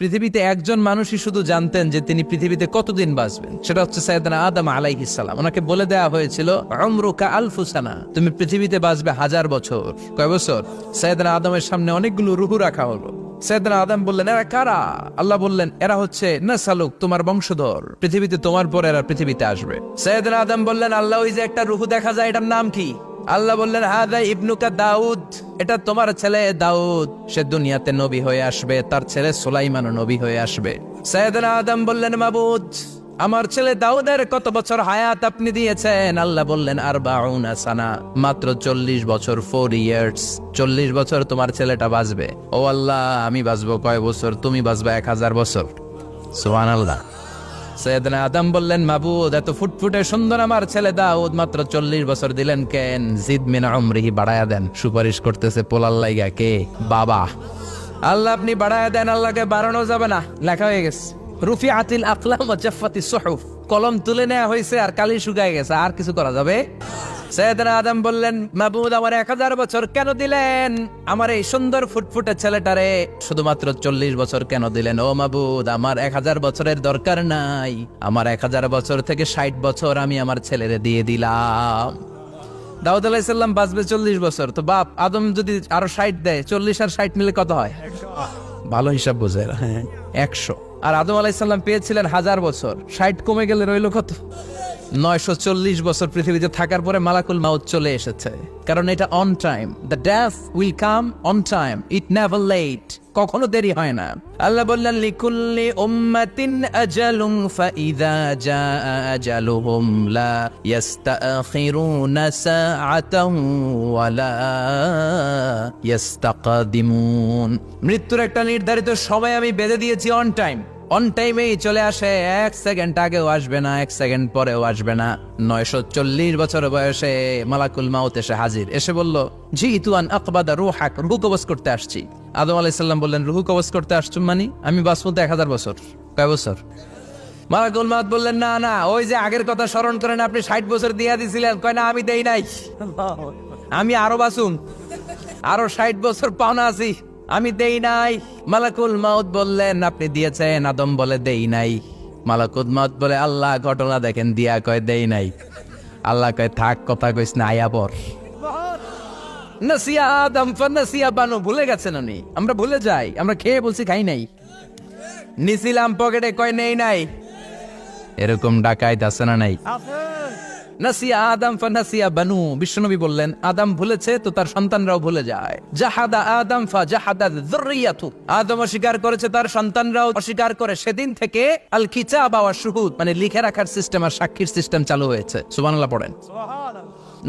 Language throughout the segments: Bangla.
পৃথিবীতে একজন মানুষই শুধু জানতেন যে তিনি পৃথিবীতে কতদিন বাঁচবেন, সেটা হচ্ছে সাইয়েদনা আদম আলাইহিস সালাম। ওনাকে বলে দেওয়া হয়েছিল উমরুকা আলফু সানা, তুমি পৃথিবীতে বাঁচবে 1000 বছর। কয় বছর? সাইয়েদনা আদমের সামনে অনেকগুলো রূহ রাখা হলো। সাইয়েদনা আদম বললেন, এরা কারা? আল্লাহ বললেন, এরা হচ্ছে নাসালুক, তোমার বংশধর, পৃথিবীতে তোমার পর এরা পৃথিবীতে আসবে। সাইয়েদনা আদম বললেন, আল্লাহ ওই যে একটা রূহ দেখা যায়, এটার নাম কি? আল্লাহ বললেন, হাদা ইবনুকা দাউদ, এটা তোমার ছেলে দাউদ, সে দুনিয়াতে নবী হয়ে আসবে, তার ছেলে সুলাইমানও নবী হয়ে আসবে। সাইয়েদনা আদম বললেন, মাবুদ, আমার ছেলে দাউদের কত বছর হায়াত আপনি দিয়েছেন? আল্লাহ বললেন, 40 সানা, মাত্র 40 বছর, 4 ইয়ার্স। 40 বছর তোমার ছেলেটা বাঁচবে। ও আল্লাহ, আমি বাঁচবো কয় বছর? তুমি বাঁচবে 1000 বছর। সুবহানাল্লাহ। সাইয়েদনা আদম বললেন, মাবুদ, এত ফুটফুটে সুন্দর আমার ছেলে দাউদ, মাত্র 40 বছর দিলেন কেন? জিদ মিন উমরিহি, বাড়ায়া দেন। সুপারিশ করতেছে পোলার লাইগা কে? বাবা। আল্লাহ আপনি বাড়ায়া দেন। আল্লাহকে বাড়ানো যাবে না, লেখা হয়ে গেছে। রুফিআতিল আকলাম ওয়া জাফফাতিস সুহুফ, কলম তুলে নেওয়া হয়েছে আর কালি শুকায় গেছে, আর কিছু করা যাবে? সাইয়েদনা আদম বললেন, মাবুদ, আমার 1000 বছর কেন দিলেন? আমার এই সুন্দর ফুটফুটে ছেলেটারে শুধুমাত্র 40 বছর কেন দিলেন? ও মাবুদ, আমার 1000 বছরের দরকার নাই, আমার 1000 বছর থেকে 60 বছর আমি আমার ছেলেরে দিয়ে দিলাম। দাউদ আলাইহিস সালাম বাঁচবে 40 বছর, তো বাপ আদম যদি আরো 60 দেয়, 40 আর 60 মিলে কত হয়? ভালো হিসাব বোঝে, হ্যাঁ, 100। আর আদম আলাইহিস সালাম পেয়েছিলেন 1000 বছর, 60 কমে গেলে রইল কত? 940 বছর পৃথিবীতে থাকার পরে মালাকুল মাউত চলে এসেছে, কারণ এটা on time. The death will come on time, it never late, কখনো দেরি হয় না। আল্লাহ বললেন, লিকুল্লি উম্মাতিন আজালুন ফাইযা জাআ আজালুহুম লা ইস্তাখিরুনা সাআতান ওয়া লা ইস্তাকদিমুন। মৃত্যুর একটা নির্ধারিত সময় আমি বেঁধে দিয়েছি, অন টাইম। অন টাইমেই চলে আসে, 1 সেকেন্ড আগেও আসবে না, 1 সেকেন্ড পরেও আসবে না। 940 বছর বয়সে মালাকুল মাউত এসে হাজির, এসে বলল, জিতু আন আকবাদা রূহাক, রূহ কবজ করতে আসছি। আদম আলাইহিস সালাম বললেন, রূহ কবজ করতে আসছো মানে? আমি বাঁচবো তো 1000 বছর। কয় বছর? মালাকুল মাউত বললেন, না না, ওই যে আগের কথা স্মরণ করেন, আপনি 60 বছর দিয়া দিছিলেন। কয় না, আমি দেই নাই, আমি আরো বাঁচুম, আরো 60 বছর পাওনা আছি, আমি দেই নাই। মালাকুল মাউত বললেন, আপনি দিয়েছেন? আদম বলে, দেই নাই। মালাকুল মাউত বলে, আল্লাহ ঘটনা দেখেন, দিয়া কয় দেই নাই। আল্লাহ কয়, থাক, কথা কইস না, আয়া পর। নাসিয়া আদম ফানাসিয়া বানু, ভুলে গেছেন উনি। আমরা ভুলে যাই, আমরা খেয়ে বলছি খাই নাই, নিছিলাম পকেটে, কয় নেই নাই। এরকম ডাকাইত আছে না নাই? নাসিয়া আদম ফানাসিয়া বানু, বিশ্বনবী বললেন, আদম ভুলেছে তো তার সন্তানরাও ভুলে যায়। জাহাদা আদম ফাজাহাদাত যুররিয়াতু, আদম অস্বীকার করেছে, তার সন্তানরাও অস্বীকার করে। সেদিন থেকে আল কিতাব ওয়া শুহুদ, মানে লিখে রাখার সিস্টেম আর সাক্ষীর সিস্টেম চালু হয়েছে। সুবহানাল্লাহ পড়েন।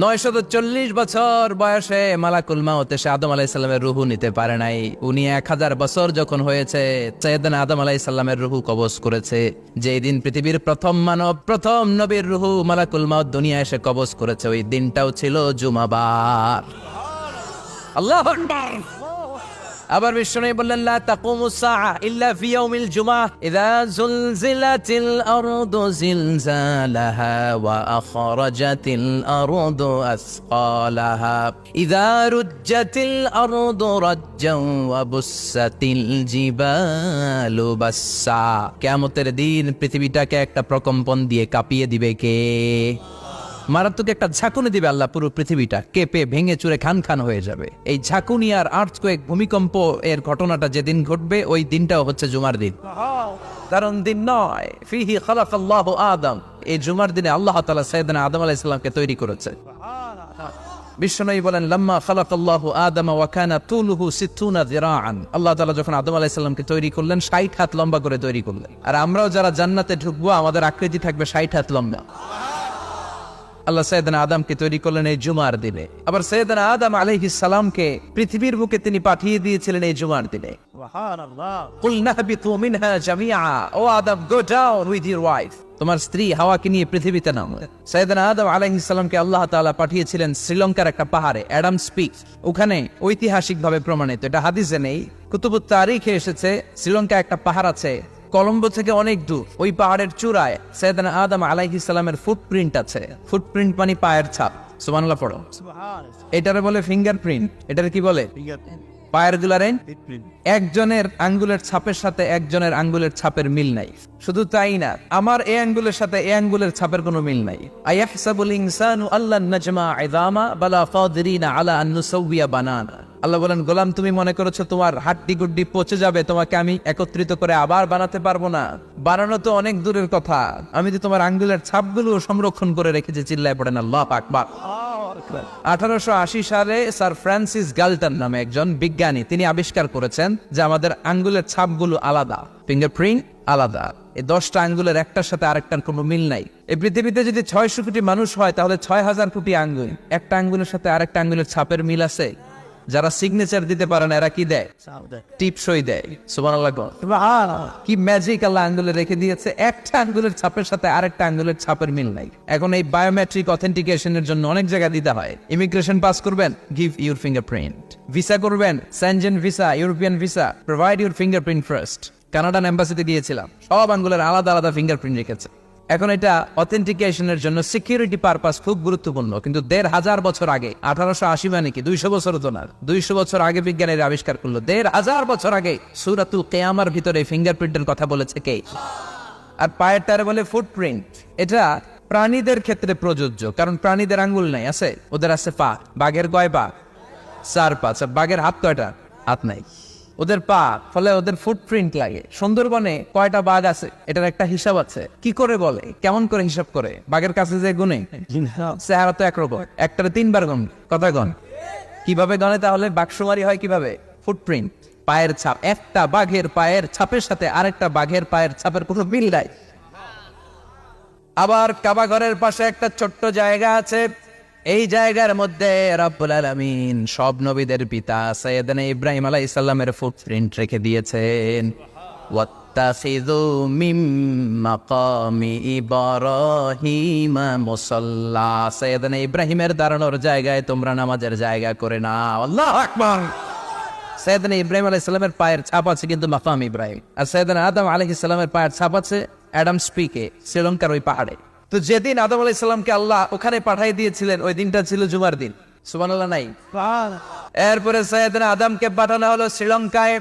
940 বছর বয়সে মালাকুল মাউত এসে আদম আলাইহিস সালামের রূহ নিতে পারে নাই। উনি 1000 বছর যখন হয়েছে, সাইয়েদনা আদম আলাইহিস সালামের রূহ কবজ করেছে। যেই দিন পৃথিবীর প্রথম মানব, প্রথম নবীর রূহ মালাকুল মাউত দুনিয়া এসে কবজ করেছে, ওই দিনটাও ছিল জুমাবার। আল্লাহু আকবার। আবার বিশ্বনবী বললেন, লা তাকুমুস সাআ ইল্লা ফি ইয়াউমিল জুমআহ, ইযা যুলজিলাতিল আরদু জিলজালাহা ওয়া আখরাজাতিল আরদু আসকালাহা, ইযা রুজ্জাতিল আরদু রাজ্জান ওয়া বুসাতিল জিবালু বাসসা। কিয়ামতের দিন পৃথিবীটাকে একটা প্রকম্পন দিয়ে কাঁপিয়ে দিবে কে? মারাত্মক একটা ঝাঁকুনি দিবে আল্লাহ, পুরো পৃথিবীটা কেঁপে ভেঙে চুরে খান খান হয়ে যাবে। এই ঝাঁকুনি আর আর্থকোয়েক, ভূমিকম্প এর ঘটনাটা যেদিন ঘটবে, ওই দিনটাও হচ্ছে জুমার দিন। কারণ দিন নয়, ফিহি খালাকাল্লাহু আদম, এই জুমার দিনে আল্লাহ তাআলা সাইয়েদনা আদম আলাইহিস সালামকে তৈরি করেছে। বিশ্বনবী বলেন, লাম্মা খালাকাল্লাহু আদম ওয়া কানা তুলুহু 60 যিরাআন, আল্লাহ তাআলা যখন আদম আলাইহিস সালামকে তৈরি করলেন, 60 হাত লম্বা করে তৈরি করলেন। আর আমরাও যারা জান্নাতে ঢুকবো, আমাদের আকৃতি থাকবে 60 হাত লম্বা। আল্লাহ সাইয়েদনা আদমকে তৈরি করলেন এই জুমার দিনে। আবার সাইয়েদনা আদম আলাইহিস সালামকে পৃথিবীর বুকে তিনি পাঠিয়ে দিয়েছিলেন এই জুমার দিনে। সুবহানাল্লাহ। কুলনা হাবিতু মিনহা জামিআ, ও Adam, go down with your wife, তোমার স্ত্রী হাওয়াকে নিয়ে পৃথিবীতে নামো। সাইয়েদনা আদম আলাইহিস সালামকে আল্লাহ তাআলা পাঠিয়েছিলেন শ্রীলঙ্কার একটা পাহাড়ে, অ্যাডামস পিক। ওখানে ঐতিহাসিকভাবে প্রমাণিত, এটা হাদিসে নেই, কুতুবুত তারিখে এসেছে। শ্রীলঙ্কা একটা পাহাড় আছে, কলম্বো থেকে অনেক দূর। ওই পাহাড়ের চূড়ায় সাইয়েদনা আদম আলাইহিস সালামের ফুটপ্রিন্ট আছে। ফুটপ্রিন্ট মানে পায়ের ছাপ। সুবহানাল্লাহ পড়ো। এটারে বলে ফিঙ্গারপ্রিন্ট। এটারে কি বলে? পায়ের গুলারে একজনের আঙ্গুলের ছাপের সাথে একজনের আঙ্গুলের ছাপের মিল নাই। শুধু তাই না, আমার এই আঙ্গুলের সাথে এই আঙ্গুলের ছাপের কোনো মিল নাই। আয়াহসাবুল ইনসানু আল্লান নাজমা ইযামা বালা কাদিরিনা আলা আন নুসাউইয়া বানানা। আল্লাহ বলেন, গোলাম তুমি মনে করেছো তোমার হাড্ডি গুড্ডি পচে যাবে, তোমাকে আমি একত্রিত করে আবার বানাতে পারবো না? বানানো তো অনেক দূরের কথা, আমি তো তোমার আঙ্গুলের ছাপগুলো সংরক্ষণ করে রেখেছি। চিল্লায় পড়েন আল্লাহু আকবার। 1880 সালে স্যার ফ্রান্সিস গাল্টন নামে একজন বিজ্ঞানী, তিনি আবিষ্কার করেছেন যে আমাদের আঙ্গুলের ছাপগুলো আলাদা, ফিঙ্গারপ্রিন্ট আলাদা। এই 10টা আঙ্গুলের একটার সাথে আরেকটার কোনো মিল নাই। এই পৃথিবীতে যদি 600 কোটি মানুষ হয় তাহলে 6000 কোটি আঙ্গুল, একটা আঙ্গুলের সাথে আরেকটা আঙ্গুলের ছাপের মিল আছে? যারা সিগনেচার দিতে পারে না এরা কি দেয়? টিপসই দেয়। সুবহানাল্লাহ। কি ম্যাজিক আল্লাহ আঙ্গুলে রেখে দিয়েছে, একটা আঙ্গুলের ছাপের সাথে আরেকটা আঙ্গুলের ছাপের মিল নাই। এখন এই বায়োমেট্রিক অথেন্টিকেশনের জন্য অনেক জায়গায় দিতে হয়। ইমিগ্রেশন পাস করবেন, গিভ ইউর ফিঙ্গারপ্রিন্ট। ভিসা করবেন, Schengen visa, European visa, provide your fingerprint first. Canadian এম্বাসিতে দিয়েছিলাম, সব আঙ্গুলের আলাদা আলাদা ফিঙ্গারপ্রিন্ট রেখেছে। এখন এটা অথেন্টিকেশনের জন্য সিকিউরিটি পারপাস খুব গুরুত্বপূর্ণ। কিন্তু 1500 বছর আগে, 1880 মানে কি 200 বছর তো না, 200 বছর আগে বিজ্ঞানীরা আবিষ্কার করলো। 1500 বছর আগে সূরাতুল কিয়ামার ভিতরে ফিঙ্গারপ্রিন্টের কথা বলেছে কে? আর পায়ের টারে বলে ফুটপ্রিন্ট। এটা প্রাণীদের ক্ষেত্রে প্রযোজ্য, কারণ প্রাণীদের আঙ্গুল নাই, আছে? ওদের আছে পা। বাঘের কয় পা? 4 পা। বাঘের হাত কয়টা? হাত নাই, ওদের পা, ফলে ওদের ফুটপ্রিন্ট লাগে। সুন্দরবনে কয়টা বাঘ আছে এটার একটা হিসাব আছে। কি করে বলে, কেমন করে হিসাব করে? বাঘের কাছে যে গুনে, চেহারা তো একরকম, একটারে 3 বার গুণ। কথা গণ কিভাবে গণে তাহলে? বাঘসুমারি হয় কিভাবে? ফুটপ্রিন্ট, পায়ের ছাপ। একটা বাঘের পায়ের ছাপের সাথে আরেকটা বাঘের পায়ের ছাপের কোনো মিল নাই। আবার কাবা ঘরের পাশে একটা ছোট্ট জায়গা আছে, এই জায়গার মধ্যে রব্বুল আলামিন সব নবীদের পিতা সাইয়েদনা ইব্রাহিম আলাইহিস সালামের ফুটপ্রিন্ট রেখে দিয়েছেন। ওয়াত্তাখিযু মিম মাকামি ইব্রাহিম মুসাল্লা। সাইয়েদনা ইব্রাহিমের দাঁড়ানোর জায়গায় তোমরা নামাজের জায়গা করে নাও। আল্লাহু আকবার। সাইয়েদনা ইব্রাহিম আলাইহিস সালামের পায়ের ছাপ আছে কিন্তু মাকাম ইব্রাহিম। আর সাইয়েদনা আদম আলাইহিস সালামের পায়ের ছাপ আছে অ্যাডামস পিকে, শ্রীলঙ্কার ওই পাহাড়ে। তো যেদিন আদম আলাইহিস সালামকে আল্লাহ ওখানে পাঠিয়ে দিয়েছিলেন, ওই দিনটা ছিল জুমার দিন। সুবহানাল্লাহ নাই? এরপরে সাইয়েদনা আদমকে পাঠানো হলো শ্রীলঙ্কায়,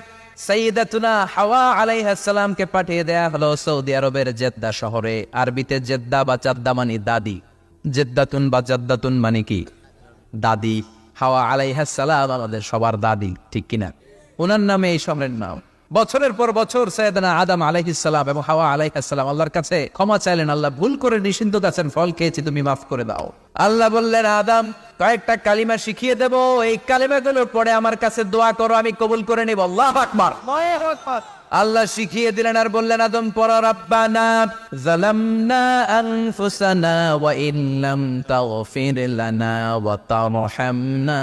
সাইয়্যিদাতুনা হাওয়া আলাইহিস সালামকে পাঠিয়ে দেয়া হলো সৌদি আরবের জেদ্দা শহরে। আরবিতে জেদ্দা বা জাদ্দা মানে দাদি। জেদ্দাতুন বা জাদ্দাতুন মানে কি? দাদি। হাওয়া আলাইহিস সালাম আমাদের সবার দাদি, ঠিক কিনা? ওনার নামে এই শহরের নাম। বছরের পর বছর সাইয়েদনা আদম আলাইহিস সালাম এবং হাওয়া আলাইহিস সালাম আল্লাহর কাছে ক্ষমা চাইলেন, আল্লাহ ভুল করে নিষিদ্ধ গাছের ফল খেয়েছি, তুমি মাফ করে দাও। আল্লাহ বললেন, আদম কয়েকটা কালিমা শিখিয়ে দেব, এই কালিমাগুলোর পরে আমার কাছে দোয়া করো, আমি কবুল করে নিব। আল্লাহু আকবার। আল্লাহ শিখিয়ে দিলেন আর বললেন, আদম পড়ো, রাব্বানা যালামনা আনফুসানা ওয়া ইল্লাম তাগফির লানা ওয়া তারহামনা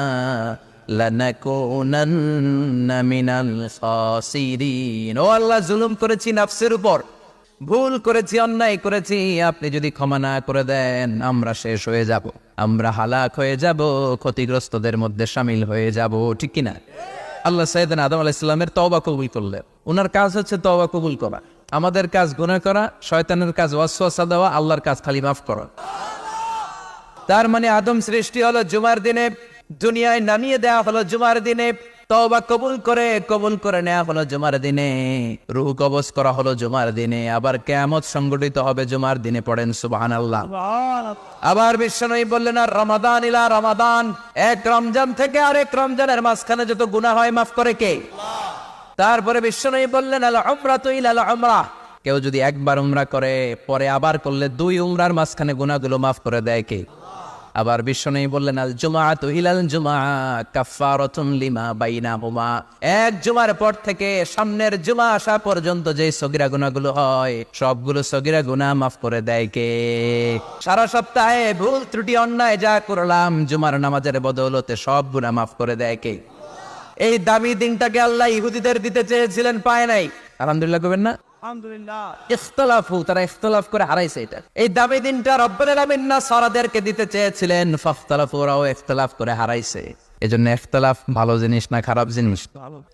লানাকুনান্না মিনাল খাসিরিন। ও আল্লাহ, জুলুম করেছি নাফসের উপর, ভুল করেছি, অন্যায় করেছি, আপনি যদি ক্ষমা না করে দেন আমরা শেষ হয়ে যাব, আমরা হালাক হয়ে যাব, ক্ষতিগ্রস্তদের মধ্যে শামিল হয়ে যাব, ঠিক কিনা? আল্লাহ সাইয়েদনা আদম আলাইহিস সালামের তওবা কবুল করলেন। ওনার কাজ হচ্ছে তওবা কবুল করা। আমাদের কাজ গুনাহ করা, শয়তানের কাজ ওয়াসওয়াসা দেওয়া, আল্লাহর কাজ খালি মাফ করা। তার মানে আদম সৃষ্টি হলো জুমার দিনে, দুনিয়ায় নামিয়ে দেওয়া হলো জুমার দিনে, তওবা কবুল করে নেওয়া হলো জুমার দিনে, রূহ কবজ করা হলো জুমার দিনে, আবার কিয়ামত সংগঠিত হবে জুমার দিনে। পড়েন সুবহানাল্লাহ। আবার বিশ্বনবী বললেন, আর রমাদান ইলা রমাদান, এক রমজান থেকে আরেক রমজানের মাঝখানে যত গুনাহ হয় মাফ করে কে? তারপরে বিশ্বনবী বললেন, আল উমরাতু ইলা আল উমরাহ, কেউ যদি একবার উমরা করে পরে আবার করলে 2 উমরার মাঝখানে গুনাহগুলো মাফ করে দেয় কে? আবার বিশ্বনবী বললেন, আল জুমআতু ইলাল জুমআ কাফফারাতুন লিমা বাইনাহুমা, এক জুমার পর থেকে সামনের জুমা আসা পর্যন্ত যে সগীরা গুনাহগুলো হয় সবগুলো সগীরা গুনাহ মাফ করে দেয় কে? সারা সপ্তাহে ভুল ত্রুটি অন্যায় যা করলাম জুমার নামাজের বদৌলতে সব গুনাহ মাফ করে দেয় কে? এই দামি দিনটাকে আল্লাহ ইহুদিদের দিতে চেয়েছিলেন, পায় নাই। আলহামদুলিল্লাহ কবেন না? তারা ইখতিলাফ করে হারাইছে এটা। এই দামি দিনটা রব্বুল আলামিন নাসারাদেরকে দিতে চেয়েছিলেন, ফাখতালাফু, ওরাও ইখতিলাফ করে হারাইছে। এজন্য ইখতিলাফ ভালো জিনিস না খারাপ জিনিস?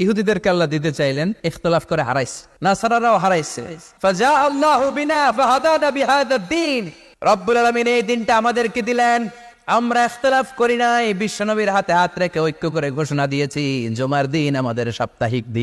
ইহুদিদেরকে আল্লাহ দিতে চাইলেন, ইখতিলাফ করে হারাইছে, নাসারারাও হারাইছে। ফাজা আল্লাহু বিনা ফাহাদানা বিহাদা দ্বীন, রব্বুল আলামিন এই দিনটা আমাদেরকে দিলেন, আমরা ইখতিলাফ করি নাই, বিশ্বনবীর হাতে হাত রেখে ঐক্য করে ঘোষণা দিয়েছি জুমার দিন আমাদের সাপ্তাহিক দিন।